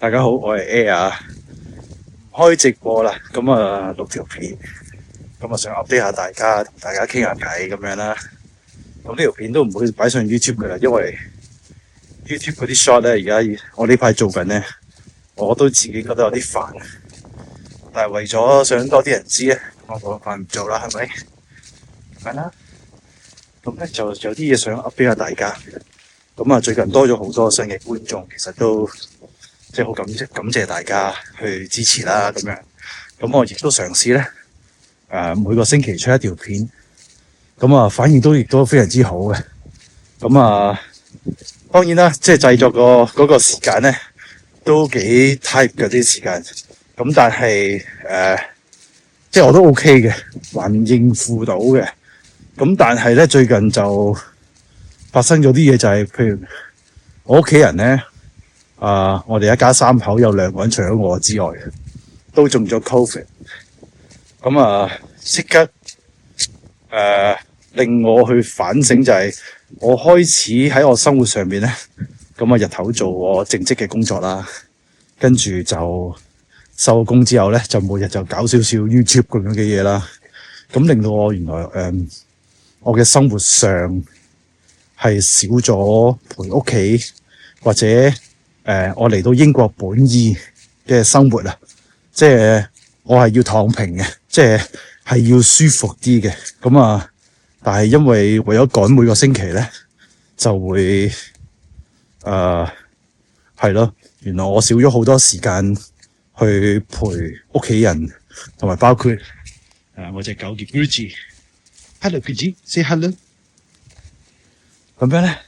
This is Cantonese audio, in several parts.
大家好，我係 Air，開直播啦，咁啊錄條片，咁啊想 update 下大家，同大家傾下偈咁樣啦。咁呢條片都唔會擺上 YouTube 噶啦，因為 YouTube 嗰啲 shot 咧，而家我呢排做緊咧，我都自己覺得有啲煩。但係為咗想多啲人知咧，我冇辦法唔做啦，係咪？係啦。咁咧就有啲嘢想 update 下大家。咁啊最近多咗好多新嘅觀眾，其實都即係好感謝大家去支持啦，咁樣。咁我亦都嘗試咧，每個星期出一條片，咁啊反應亦都非常之好嘅。咁啊，當然啦，即係製作嗰個時間咧，都幾 tight 嘅啲時間。咁但係即係我都 OK 嘅，還應付到嘅。咁但係咧，最近就發生咗啲嘢，就係譬如我屋企人咧。我哋一家三口有2個人，除咗我之外，都中咗 Covid。咁啊，即刻令我去反省，就係我開始喺我生活上面咧，咁啊日頭做我正職嘅工作啦，跟住就收工之後咧，就每日就搞少少 YouTube 咁樣嘅嘢啦。咁令到我原來我嘅生活上係少咗陪屋企或者。我嚟到英國本意嘅生活啊，即係我係要躺平嘅，即係要舒服啲嘅。咁啊，但係因為咗趕每個星期咧，就會係咯，原來我少咗好多時間去陪屋企人，同埋包括我隻狗叫 Gucci，Hello Gucci，say hello。咁樣咧，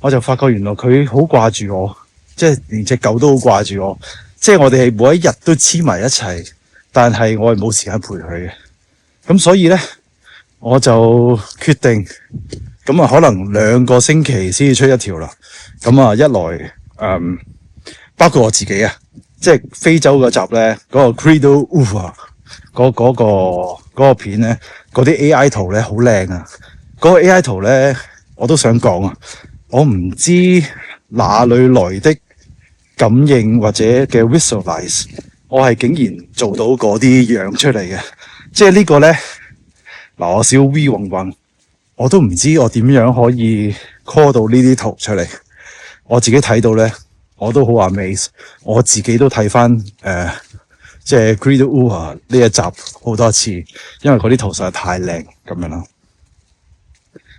我就發覺原來佢好掛住我。即係連隻狗都好掛住我，即係我哋係每一日都黐埋一齊，但係我係冇時間陪佢嘅。咁所以咧，我就決定咁啊，可能2個星期先至出一條啦。咁啊，一來包括我自己啊，即係非洲嗰集咧，嗰個 Credo Uva 嗰個片咧，嗰啲 AI 圖咧好靚啊！嗰個 AI 圖咧，我都想講啊，我唔知哪裏來的感應或者嘅 visualize， 我係竟然做到嗰啲樣出嚟嘅，即係呢個咧，嗱我小 V 混混，我都唔知我點樣可以 call 到呢啲圖出嚟。我自己睇到咧，我都好 amaze， 我自己都睇翻即係 Credo Uva 呢一集好多次，因為嗰啲圖實在太靚咁樣啦。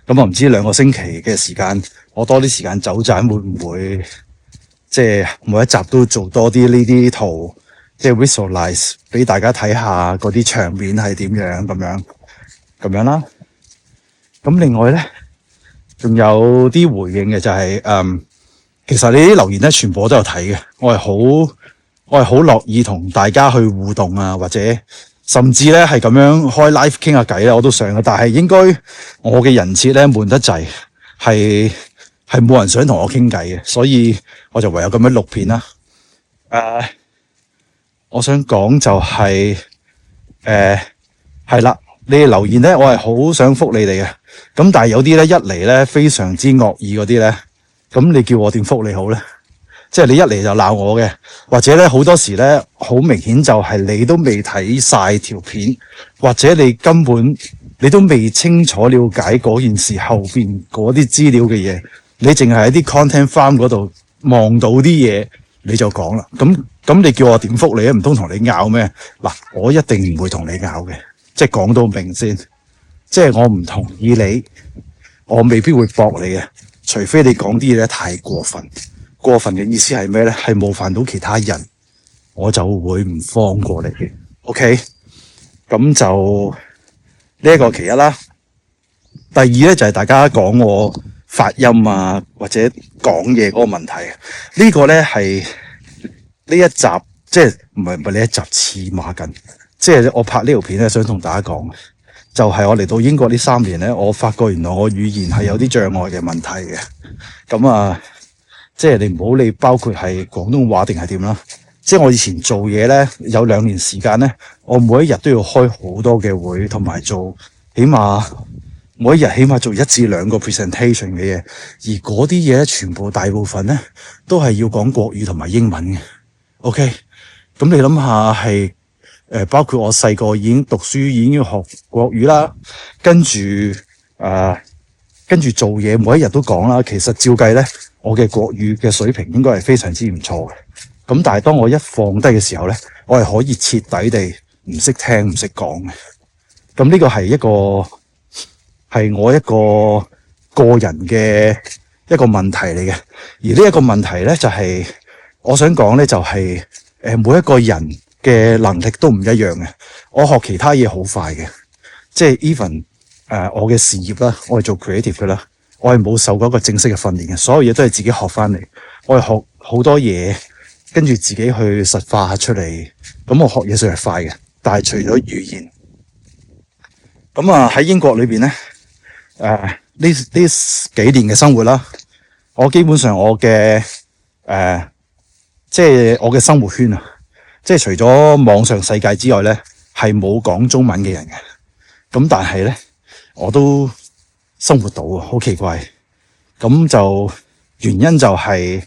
咁我唔知2個星期嘅時間，我多啲時間走盞會唔會即係每一集都做多啲呢啲圖，即係 visualize 俾大家睇下嗰啲場面係點樣咁樣啦。咁另外咧，仲有啲回應嘅就係其實你啲留言咧全部我都有睇嘅，我係好樂意同大家去互動啊，或者甚至咧係咁樣開 live 傾下偈咧，我都想嘅。但係應該我嘅人設咧悶得滯，係冇人想同我傾偈嘅，所以我就唯有咁樣錄片啦。我想講就係係啦，你哋留言咧，我係好想覆你哋嘅。咁但係有啲咧一嚟咧非常之惡意嗰啲咧，咁你叫我點覆你好咧？即係你一嚟就鬧我嘅，或者咧好多時咧好明顯就係你都未睇晒條片，或者你根本你都未清楚了解嗰件事後邊嗰啲資料嘅嘢，你淨係喺啲 content farm 嗰度望到啲嘢你就講啦。咁你叫我點覆你啊？唔通同你拗咩？嗱，我一定唔會同你拗嘅，即係講到明先。即係我唔同意你，我未必會駁你嘅，除非你講啲嘢咧太過分。過分嘅意思係咩咧？係冒犯到其他人，我就會唔放過你嘅。OK， 咁就呢一個其一啦。第二咧就係大家講我發音啊，或者講嘢嗰個問題。呢個咧係呢一集，即係唔係呢一集黐孖筋。即係我拍呢條片咧，想同大家講，就係我嚟到英國呢3年咧，我發覺原來我語言係有啲障礙嘅問題嘅。咁啊。即係你唔好理，包括係廣東話定係點啦。即係我以前做嘢咧，有2年時間咧，我每一日都要開好多嘅會，同埋做起碼每一日起碼做1至2個 presentation 嘅嘢。而嗰啲嘢咧，全部大部分咧都係要講國語同埋英文嘅。OK，咁你諗下係包括我細個已經讀書已經要學國語啦，跟住做嘢每一日都講啦。其實照計咧，我嘅國語嘅水平應該係非常之唔錯嘅。咁但係當我一放低嘅時候咧，我係可以徹底地唔識聽唔識講嘅。咁呢個係我一個人嘅一個問題嚟嘅。而呢一個問題咧就係我想講咧就係每一個人嘅能力都唔一樣嘅。我學其他嘢好快嘅，即係 even 我嘅事業啦，我係做 creative 嘅啦，我係冇受過一個正式嘅訓練嘅，所有嘢都係自己學翻嚟。我係學好多嘢，跟住自己去實化出嚟。咁我學嘢算係快嘅，但係除咗語言，咁喺英國裏邊咧，呢幾年嘅生活啦，我基本上我嘅即係我嘅生活圈啊，即係除咗網上世界之外咧，係冇講中文嘅人嘅。咁但係咧，我都生活到啊，好奇怪。咁就原因就係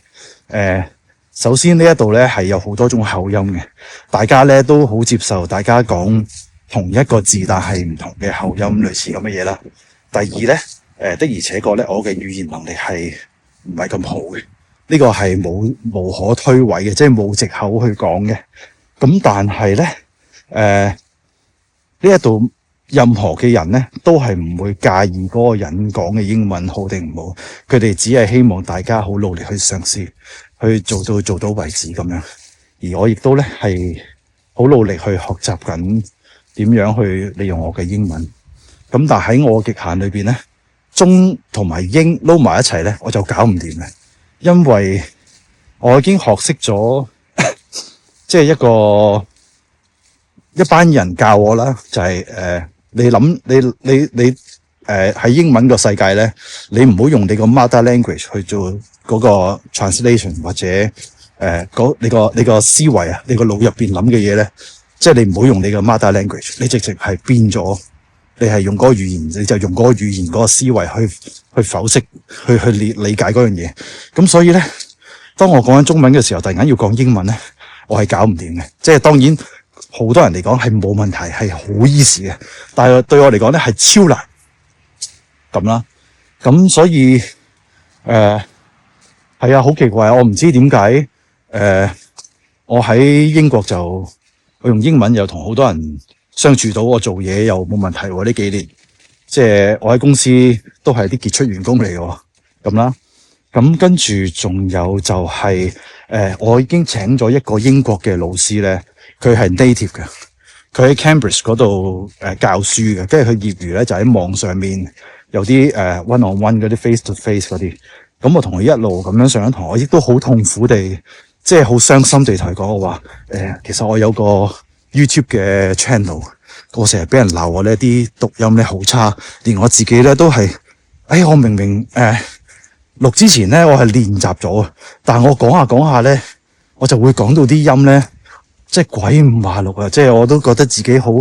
首先呢一度咧係有好多種口音嘅，大家咧都好接受大家講同一個字但係唔同嘅口音，類似咁嘅嘢啦。第二咧，的而且確咧，我嘅語言能力係唔係咁好嘅，呢個係無可推諉嘅，即係冇藉口去講嘅。咁但係咧，呢一度任何嘅人咧都係唔會介意嗰個人講嘅英文好定唔好，佢哋只係希望大家好努力去嘗試去做到為止咁樣。而我亦都咧係好努力去學習緊點樣去利用我嘅英文。咁但係喺我極限裏邊咧，中同埋英撈埋一齊咧，我就搞唔掂嘅，因為我已經學識咗，即係一班人教我啦，就係你諗你喺英文個世界咧，你唔好用你個 mother language 去做嗰個 translation 或者你個思維啊，你個腦入邊諗嘅嘢咧，即係你唔好用你個 mother language，你直情係變咗，你係用嗰個語言，你就用嗰個語言嗰個思維去剖析，去理解嗰樣嘢。咁所以咧，當我講緊中文嘅時候，突然間要講英文咧，我係搞唔掂嘅。即係當然，好多人嚟講係冇問題，係好 easy 嘅，但係對我嚟講咧係超難咁啦。咁所以係啊，好奇怪啊！我唔知點解我喺英國就我用英文又同好多人相處到，我做嘢又冇問題喎。呢幾年即係我喺公司都係啲傑出員工嚟嘅咁啦。咁跟住仲有就係我已經請咗一個英國嘅老師咧，佢係 native 嘅，佢喺 Cambridge 嗰度教書嘅，跟住佢業餘咧就喺網上面有啲one on one 嗰啲 face to face 嗰啲。咁我同佢一路咁樣上緊堂，我亦都好痛苦地，即係好傷心地同佢講我話其實我有個 YouTube 嘅 channel， 我成日俾人鬧我呢啲讀音咧好差，連我自己咧都係，我明明錄之前咧我係練習咗，但係我講下咧，我就會講到啲音咧，即係鬼五馬六啊！即係我都覺得自己好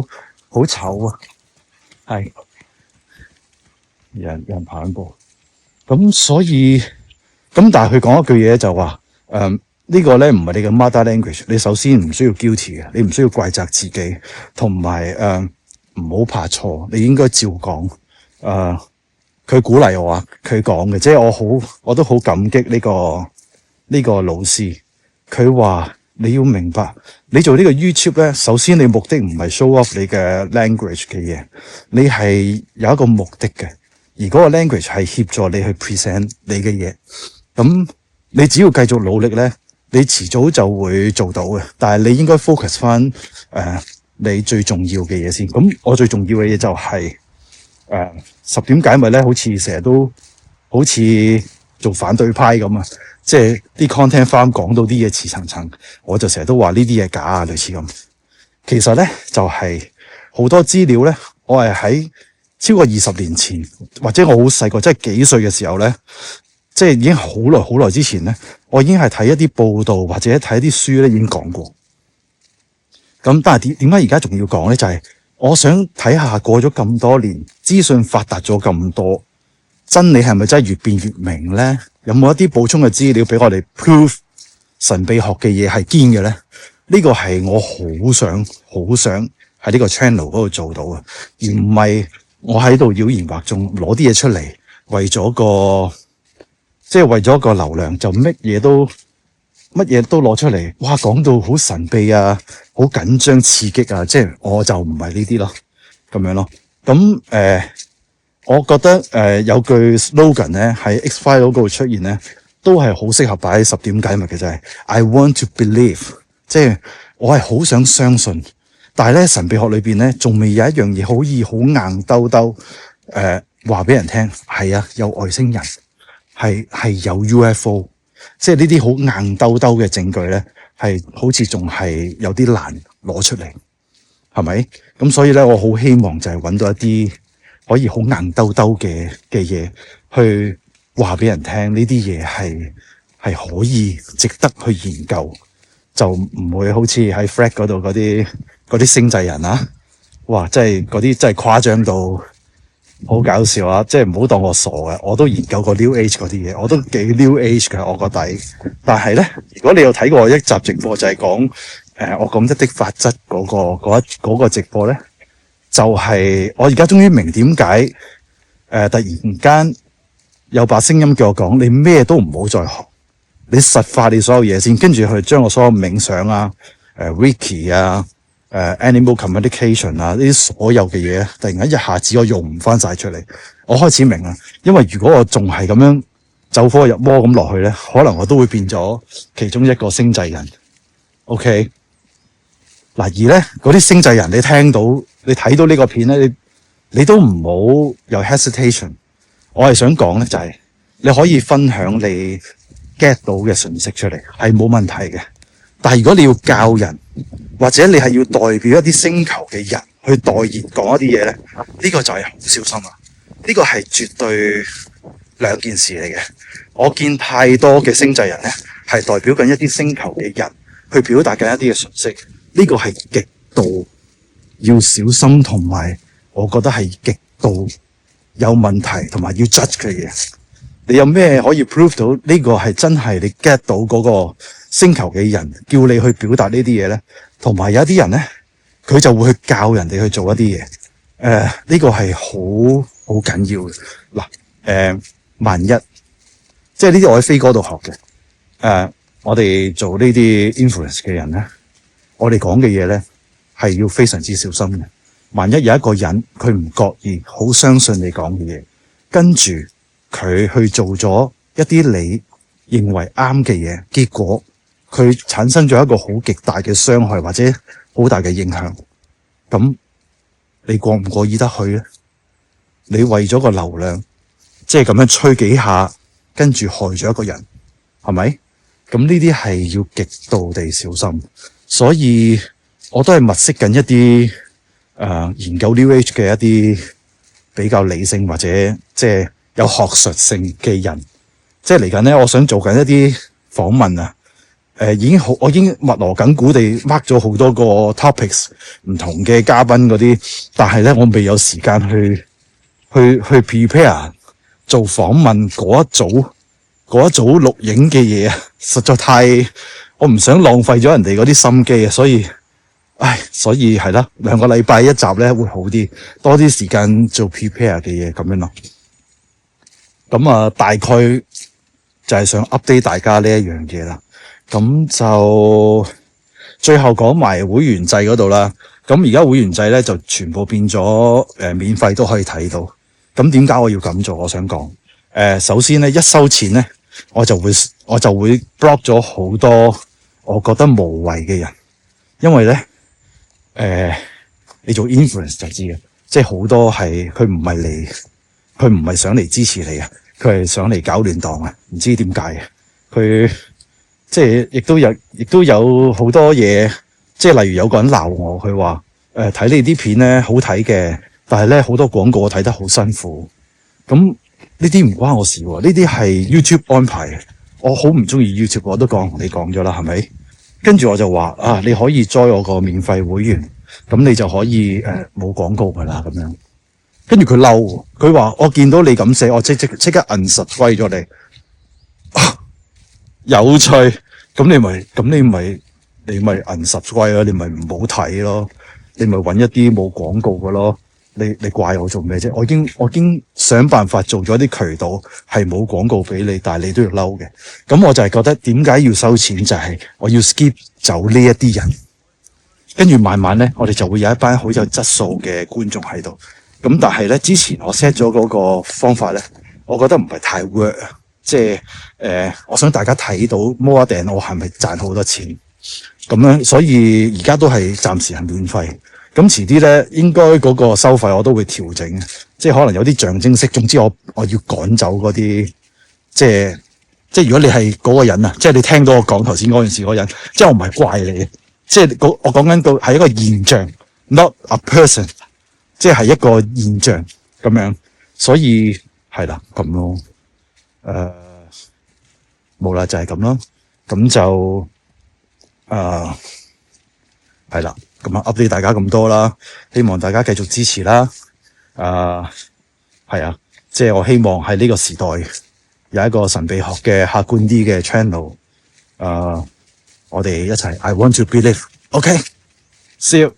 醜啊，係有人跑緊步，咁所以但係佢講一句嘢就話呢個咧唔係你嘅 mother language， 你首先唔需要 guilty 嘅，你唔需要怪責自己，同埋唔好怕錯，你應該照講。佢鼓勵我話佢講嘅，即係我都好感激呢個老師。佢話你要明白，你做呢個 YouTube 咧，首先你目的唔係 show off 你嘅 language 嘅嘢，你係有一個目的嘅，而嗰個 language 係協助你去 present 你嘅嘢。咁你只要繼續努力咧，你遲早就會做到嘅。但係你應該 focus 翻你最重要嘅嘢先。咁我最重要嘅嘢就係10點解密咧，好似成日都好似做反對派咁啊！即係啲 content farm 講到啲嘢似層層，我就成日都話呢啲嘢假啊，類似咁。其實咧就係好多資料咧，我係喺超過20年前，或者我好細個，即係幾歲嘅時候咧，即係已經好耐之前咧，我已經係睇一啲報道或者睇一啲書咧已經講過。咁但係點解而家仲要講咧？就係我想睇下過咗咁多年，資訊發達咗咁多，真理係咪真係越變越明咧？有冇一啲補充嘅資料俾我哋 prove 神秘學嘅嘢係堅嘅咧？呢個係我好想喺呢個 channel 嗰度做到嘅，而唔係我喺度妖言惑眾攞啲嘢出嚟，為咗個流量就乜嘢都攞出嚟，哇講到好神秘啊，好緊張刺激啊，即係我就唔係呢啲咯，咁樣咯。咁我覺得有句 slogan 咧喺 X-File 嗰度出現咧，都係好適合擺喺10點解密嘅，就係 I want to believe， 即係我係好想相信，但係咧神秘學裏邊咧仲未有一樣嘢可以好硬兜兜話俾人聽，係啊有外星人，係有 UFO， 即係呢啲好硬兜兜嘅證據咧，係好似仲係有啲難攞出嚟，係咪？咁所以咧，我好希望就係揾到一啲可以好硬兜兜嘅嘢，去話俾人聽，呢啲嘢係可以值得去研究，就唔會好似喺 Flag 嗰度嗰啲星際人啊，哇！即係嗰啲真係誇張到好搞笑啊！即係唔好當我傻嘅，我都研究過 New Age 嗰啲嘢，我都幾 New Age 嘅我個底。但係咧，如果你有睇過一集直播，就係講我講一的法則嗰個直播咧，就係我而家終於明點解突然間有把聲音叫我講，你咩都唔好再學，你實化你所有嘢先，跟住去將我所有冥想啊、Reiki 啊、Animal Communication 啊呢啲所有嘅嘢，突然間一下子我用唔翻晒出嚟，我開始明啦。因為如果我仲係咁樣走火入魔咁落去咧，可能我都會變咗其中一個星際人。OK， 嗱而咧嗰啲星際人，你聽到你睇到呢個片咧，你都唔好有 hesitation。我係想講咧，就係你可以分享你 get 到嘅信息出嚟，係冇問題嘅。但係如果你要教人，或者你係要代表一啲星球嘅人去代言講一啲嘢咧，呢個就係好小心啦。呢個係絕對兩件事嚟嘅。我見太多嘅星際人咧，係代表緊一啲星球嘅人去表達緊一啲嘅信息，呢個係極度要小心，同埋我覺得係極度有問題同埋要 judge 嘅嘢。你有咩可以 prove 到呢個係真係你 get 到嗰個星球嘅人叫你去表達呢啲嘢咧？同埋有一啲人咧，佢就會去教人哋去做一啲嘢。呢個係好緊要嘅。嗱，萬一即係呢啲我喺飛哥度學嘅。我哋做呢啲 influence 嘅人咧，我哋講嘅嘢咧係要非常之小心嘅。萬一有一個人佢唔覺意好相信你講嘅嘢，跟住佢去做咗一啲你認為啱嘅嘢，結果佢產生咗一個好極大嘅傷害或者好大嘅影響，咁你過唔過意得去咧？你為咗個流量，即係咁樣吹幾下，跟住害咗一個人，係咪？咁呢啲係要極度地小心，所以我都係物色緊一啲研究 New Age 嘅一啲比較理性或者即係有學術性嘅人，即係嚟緊咧，我想做緊一啲訪問啊。我已經密鑼緊鼓地 mark 咗好多個 topics 唔同嘅嘉賓嗰啲，但係咧我未有時間去 prepare 做訪問嗰一組錄影嘅嘢啊，實在我唔想浪費咗人哋嗰啲心機啊，所以係啦，2個禮拜一集咧會好啲，多啲時間做 prepare 嘅嘢咁樣咯。咁啊，大概就係想 update 大家呢一樣嘢啦。咁就最後講埋會員制嗰度啦。咁而家會員制咧就全部變咗免費都可以睇到。咁點解我要咁做？我想講首先咧，一收錢咧，我就會 block 咗好多我覺得無謂嘅人，因為咧你做 influence 就知嘅，即係好多係佢唔係想嚟支持你啊，佢係想嚟搞亂檔啊，唔知點解嘅佢。即係亦都有好多嘢，即係例如有個人鬧我，佢話睇你啲片咧好睇嘅，但係咧好多廣告我睇得好辛苦。咁呢啲唔關我事喎，呢啲係 YouTube 安排嘅。我好唔中意 YouTube， 我都同你講咗啦，係咪？跟住我就話你可以 join 我個免費會員，咁你就可以冇廣告噶啦咁樣。跟住佢嬲，佢話我見到你咁寫，我即刻 unsubscribe 咗你。有趣，咁你咪你咪 unsubscribe 咯，你咪唔好睇咯，你咪揾一啲冇廣告嘅咯。你怪我做咩啫？我已經想辦法做咗啲渠道係冇廣告俾你，但係你都要嬲嘅。咁我就係覺得點解要收錢？就係我要 skip 走呢一啲人，跟住慢慢咧，我哋就會有一班好有質素嘅觀眾喺度。咁但係咧，之前我 set 咗嗰個方法咧，我覺得唔係太 work 啊。即係我想大家睇到 more than 我係咪賺好多錢咁樣，所以而家都係暫時係免費。咁遲啲咧，應該嗰個收費我都會調整，即係可能有啲象徵式。總之我要趕走嗰啲，即係如果你係嗰個人啊，即係你聽到我講頭先嗰件事嗰個人，即係我唔係怪你，即係我講緊個係一個現象 ，not a person，即係一個現象咁樣。所以係啦，咁咯。冇啦，就係咁咯。咁就係啦。咁啊 update 大家咁多啦，希望大家繼續支持啦。係啊，即係我希望喺呢個時代有一個神秘學嘅客觀啲嘅 channel。我哋一齊 I want to believe。OK，see you。